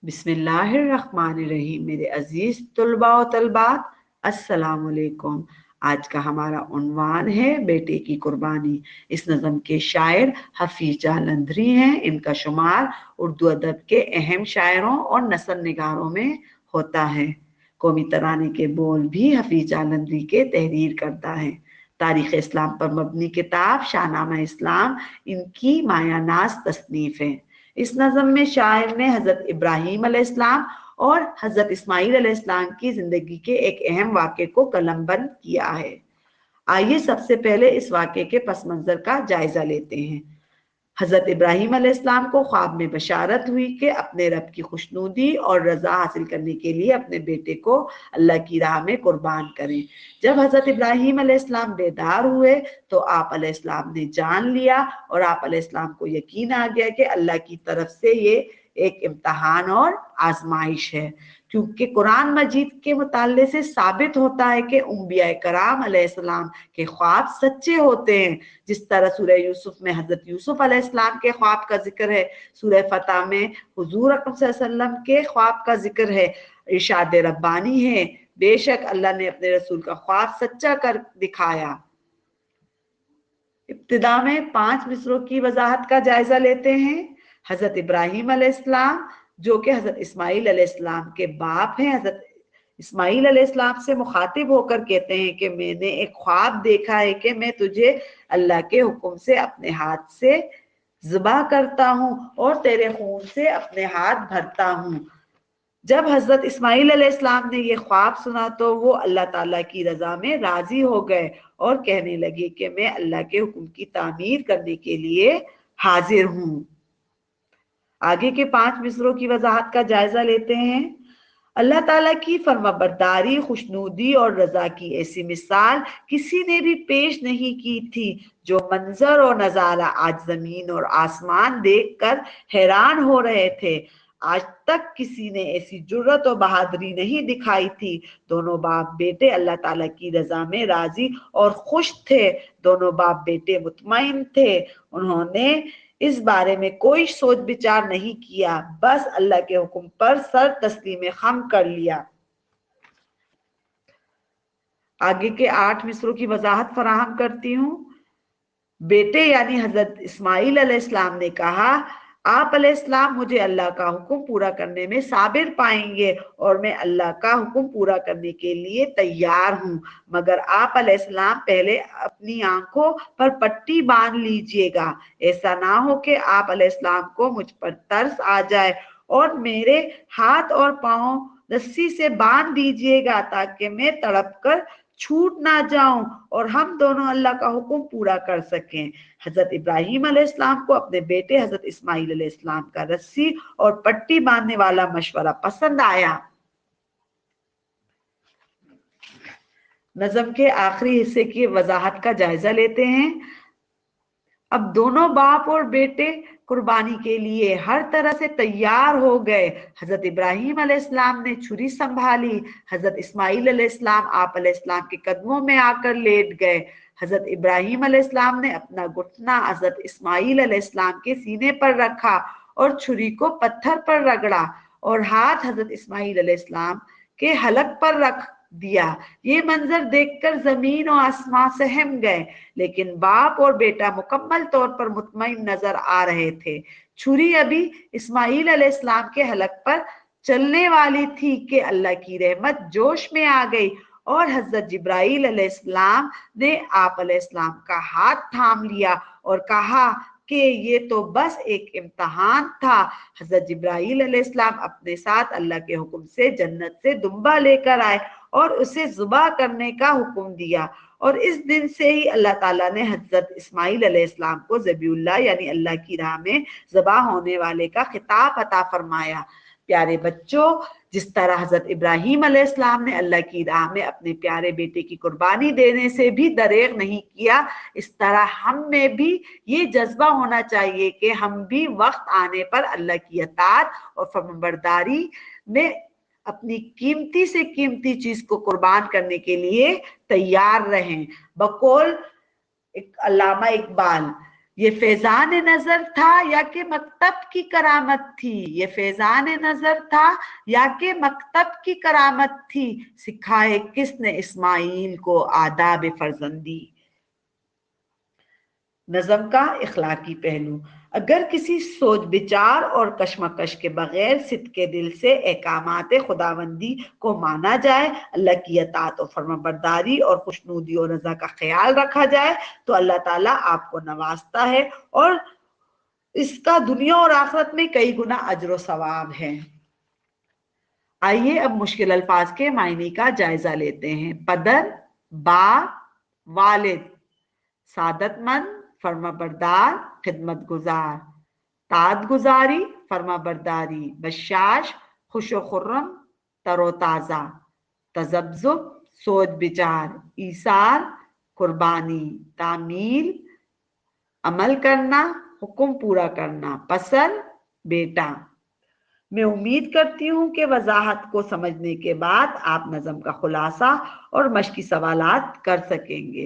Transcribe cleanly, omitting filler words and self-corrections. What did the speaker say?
बिस्मिल्लाहिर्रहमानिर्रहीम। मेरे अजीज तलबा और तलबात, अस्सलाम वालेकुम। आज का हमारा उन्वान है बेटे की कुर्बानी। इस नज़म के शायर हफीज जालंधरी हैं। इनका शुमार उर्दू अदब के अहम शायरों और नसर निगारों में होता है। कौमी तराने के बोल भी हफीज जालंधरी के तहरीर करता है। तारीख इस्लाम पर मबनी किताब शाहनामा इस्लाम इनकी मायानाज तसनीफ है। इस नज़म में शायर ने हजरत इब्राहीम अलैहिस्सलाम और हजरत इस्माईल अलैहिस्सलाम की जिंदगी के एक अहम वाक़े को कलमबंद किया है। आइए सबसे पहले इस वाक़े के पस मंजर का जायजा लेते हैं। हजरत इब्राहीम अलैहिस्सलाम को ख्वाब में बशारत हुई कि अपने रब की खुशनुदी और रजा हासिल करने के लिए अपने बेटे को अल्लाह की राह में कुर्बान करें। जब हजरत इब्राहीम अलैहिस्सलाम बेदार हुए तो आप अलैहिस्सलाम ने जान लिया और आप अलैहिस्सलाम को यकीन आ गया कि अल्लाह की तरफ से ये एक इम्तहान और आजमाइश है, क्योंकि कुरान मजीद के मुताले से साबित होता है कि अंबिया कराम अलैहिस्सलाम के ख्वाब सच्चे होते हैं। जिस तरह सूरह यूसुफ में हजरत यूसुफ अलैहिस्सलाम के ख्वाब का जिक्र है, सूरह फतह में हुजूर अकरम सल्लल्लाहु अलैहि वसल्लम के ख्वाब का जिक्र है। इरशाद रब्बानी है, बेशक अल्लाह ने अपने रसूल का ख्वाब सच्चा कर दिखाया। इब्तिदा में 5 मिसरों की वजाहत का जायजा लेते हैं। हजरत इब्राहीम अलैहिस्सलाम जो कि हजरत इस्माईल अलैहिस्सलाम के बाप हैं, हजरत इस्माईल अलैहिस्सलाम से मुखातिब होकर कहते हैं कि मैंने एक ख्वाब देखा है कि मैं तुझे अल्लाह के हुक्म से अपने हाथ से ज़िबा करता हूँ और तेरे खून से अपने हाथ भरता हूँ। जब हजरत इस्माईल अलैहिस्सलाम ने ये ख्वाब सुना तो वो अल्लाह ताला की रजा में राजी हो गए और कहने लगे कि मैं अल्लाह के हुक्म की तामीर करने के लिए हाजिर हूँ। आगे के 5 मिसरों की वजाहत का जायजा लेते हैं। अल्लाह ताला की फरमाबरदारी, खुशनूदी और रजा की ऐसी मिसाल किसी ने भी पेश नहीं की थी। जो मंजर और नजारा आज जमीन और आसमान देखकर हैरान हो रहे थे, आज तक किसी ने ऐसी जुर्रत और बहादुरी नहीं दिखाई थी। दोनों बाप बेटे अल्लाह ताला की रजा में राजी और खुश थे। दोनों बाप बेटे मुतमईन थे। उन्होंने इस बारे में कोई सोच विचार नहीं किया, बस अल्लाह के हुक्म पर सर तस्लीम खम कर लिया। आगे के 8 मिसरों की वजाहत फराहम करती हूँ। बेटे यानी हजरत इस्माईल अलैहिस्सलाम ने कहा, आप अलैहिस्सलाम मुझे अल्लाह का हुक्म पूरा करने में साबिर पाएंगे और मैं अल्लाह का हुक्म पूरा करने के लिए तैयार हूँ, मगर आप अलैहिस्सलाम पहले अपनी आंखों पर पट्टी बांध लीजिएगा। ऐसा ना हो कि आप अलैहिस्सलाम को मुझ पर तरस आ जाए और मेरे हाथ और पांव रस्सी से बांध दीजिएगा ताकि मैं तड़प कर छूट ना जाऊं और हम दोनों अल्लाह का हुक्म पूरा कर सकें। हजरत इब्राहीम अलैहिस्सलाम को अपने बेटे हजरत इस्माईल अलैहिस्सलाम का रस्सी और पट्टी बांधने वाला मशवरा पसंद आया। नज़म के आखिरी हिस्से की वजाहत का जायजा लेते हैं। अब दोनों बाप और बेटे कुर्बानी के लिए हर तरह से तैयार हो गए। हजरत इब्राहीम अलैहिस्सलाम ने छुरी संभाली। हजरत इस्माईल अलैहिस्सलाम आप अलैहिस्सलाम के कदमों में आकर लेट गए। हजरत इब्राहीम अलैहिस्सलाम ने अपना घुटना हजरत इस्माईल अलैहिस्सलाम के सीने पर रखा और छुरी को पत्थर पर रगड़ा और हाथ हजरत इस्माईल अलैहिस्सलाम के हलक पर रख दिया। ये मंजर देखकर जमीन और आसमां सहम गए, लेकिन बाप और बेटा मुकम्मल तौर पर मुतमईन नजर आ रहे थे। छुरी अभी इस्माईल अलैहिस्सलाम के हलक पर चलने वाली थी कि अल्लाह की रहमत जोश में आ गई और हजरत जिब्राइल अलैहिस्सलाम ने आप अलैहिस्सलाम का हाथ थाम लिया और कहा कि ये तो बस एक इम्तहान था। हजरत जिब्राइल अलैहिस्सलाम अपने साथ अल्लाह के हुक्म से जन्नत से दुम्बा लेकर आए और उसे ज़ुबा करने का हुक्म दिया और इस दिन से ही अल्लाह ताला ने हजरत इस्माईल अलैहिस्सलाम को ज़बीउल्लाह यानी अल्लाह की राह में ज़बा होने वाले का खिताब अता फरमाया। प्यारे बच्चों, जिस तरह हजरत इब्राहीम अलैहिस्सलाम ने अल्लाह की राह में अपने प्यारे बेटे की कुर्बानी देने से भी दरेग नहीं किया, इस तरह हम में भी ये जज्बा होना चाहिए कि हम भी वक्त आने पर अल्लाह की अताअत और फरमाबरदारी में अपनी कीमती से कीमती चीज को कुर्बान करने के लिए तैयार रहें। बकौल अल्लामा इकबाल, یہ فیضان نظر تھا یا کہ مکتب کی کرامت تھی؟ یہ فیضان نظر تھا یا کہ مکتب کی کرامت تھی؟ سکھائے کس نے اسماعیل کو آداب فرزندی؟ نظم کا اخلاقی پہلو۔ اگر کسی سوچ بچار اور کشمکش کے بغیر صدقے دل سے احکامات خداوندی کو مانا جائے، اللہ کی اطاعت و فرما برداری اور خوشنودی و رضا کا خیال رکھا جائے تو اللہ تعالیٰ آپ کو نوازتا ہے اور اس کا دنیا اور آخرت میں کئی گنا اجر و ثواب ہے۔ آئیے اب مشکل الفاظ کے معنی کا جائزہ لیتے ہیں۔ پدر، باپ، والد، سعادت مند، فرما بردار، خدمت گزار، تاد گزاری، فرما برداری، بشاش، خوش و خرم، تر و تازہ، تذبذب، سوچ بچار، ایثار، قربانی، تعمیل، عمل کرنا، حکم پورا کرنا، پسند، بیٹا۔ میں امید کرتی ہوں کہ وضاحت کو سمجھنے کے بعد آپ نظم کا خلاصہ اور مشقی سوالات کر سکیں گے۔